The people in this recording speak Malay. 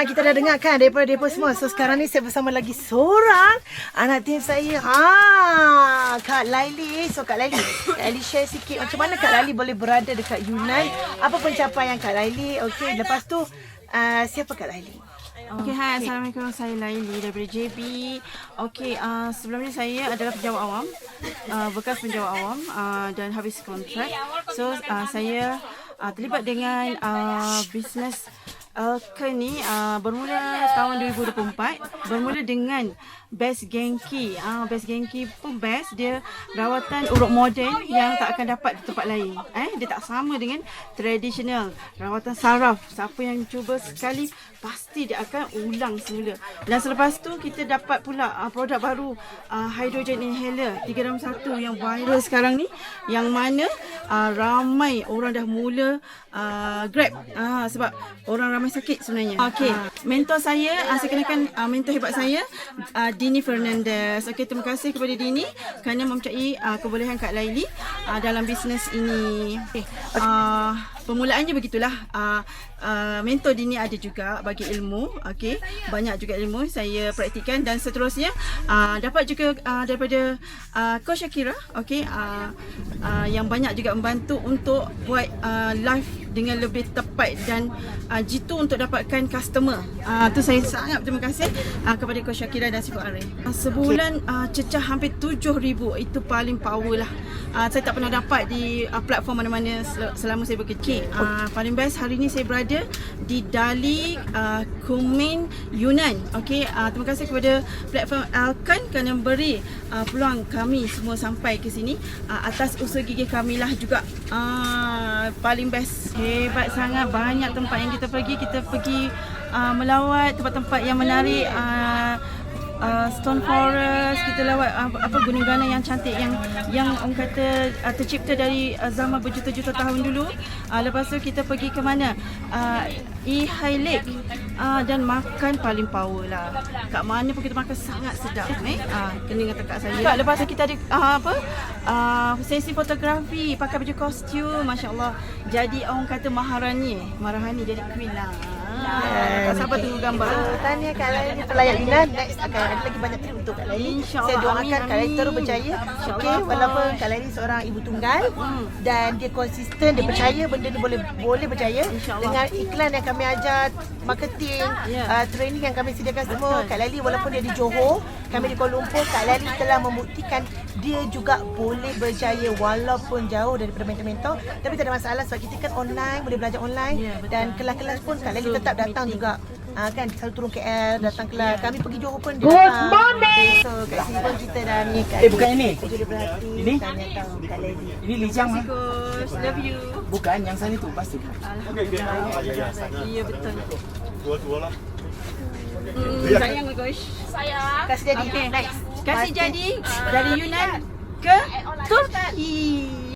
Kita dah dengar kan daripada mereka semua. So sekarang ni saya bersama lagi seorang anak tim saya. Kak Laili. So Kak Laili share sikit macam mana Kak Laili boleh berada dekat Yunan. Apa pencapaian Kak Laili? Okey, lepas tu siapa Kak Laili? Okey, hai, Assalamualaikum. Saya Laili daripada JB. Okey, sebelum ni saya adalah penjawat awam, bekas penjawat awam dan habis kontrak. So, saya terlibat dengan bisnes Alkan ni bermula tahun 2024. Bermula dengan Best Genki. Best Genki pun best. Dia rawatan urut moden yang tak akan dapat di tempat lain. Dia tak sama dengan tradisional rawatan saraf. Siapa yang cuba sekali pasti dia akan ulang semula. Dan selepas tu kita dapat pula produk baru, hydrogen inhaler 3 dalam 1 yang viral sekarang ni, yang mana ramai orang dah mula grab sebab orang ramai sakit sebenarnya. Okey, mentor saya, saya kenakan mentor hebat saya, Dini Fernandez. Okey, terima kasih kepada Dini kerana mempercayai kebolehan Kak Laili dalam bisnes ini. Okay. Permulaannya begitulah. Mentor Dini ada juga bagi ilmu. Okey, banyak juga ilmu saya praktikan dan seterusnya dapat juga daripada Coach Shakira. Okey, yang banyak juga membantu untuk buat live dengan lebih tepat dan jitu untuk dapatkan customer. Tu saya sangat terima kasih kepada Coach Shakira dan Sifat Arif. Sebulan cecah hampir 7,000. Itu paling power lah. Saya tak pernah dapat di platform mana-mana selama saya berkecil. Paling best hari ni saya berada di Dali, Kumin, Yunan. Okey, terima kasih kepada platform Alkan kerana beri peluang kami semua sampai ke sini. Atas usaha gigih kami lah juga. Paling best. Hebat sangat, banyak tempat yang kita pergi. Kita pergi melawat tempat-tempat yang menarik. Stone Forest, kita lawat gunung Gana yang cantik, yang orang kata tercipta dari zaman berjuta-juta tahun dulu. Lepas tu kita pergi ke mana? Ihai Lake, dan makan paling power lah. Kat mana pun kita makan sangat sedap. Kena kata kat saya. Lepas tu kita ada sesi fotografi, pakai baju kostum, masya-Allah. Jadi orang kata Maharani jadi queen lah. Tak sabar tunggu gambar. Tahniah Kak Laili pelayan Yunan. Next akan ada lagi banyak trip untuk Kak Laili. Saya doakan Kak Laili terus berjaya. Okey, walaupun Kak Laili seorang ibu tunggal dan dia konsisten, dia percaya benda ni boleh berjaya dengan iklan yang kami ajar, marketing, training yang kami sediakan semua. Kak Laili walaupun dia di Johor, kami di Kuala Lumpur, Kak Laili telah membuktikan dia juga boleh berjaya walaupun jauh daripada mentor-mentor. Tapi tak ada masalah sebab kita kan online, boleh belajar online, dan kelas-kelas pun Kak Laili tetap datang juga. Kan selalu turun KL, datang kelas. Kami pergi Johor pun dia datang. Good morning. So kat sini pun kita dah ni Kak. Bukan ini. Jadi berhati. Ini? Tanya tahu Kak Laili. Ini Lijang mah. Coach, love you. Bukan, yang sana tu pasti. Alhamdulillah. Ya betul. Dua lah. Sayang Coach. Sayang. Kasih jadi. Okey. Next. Kasih jadi dari Yunan ke Turki.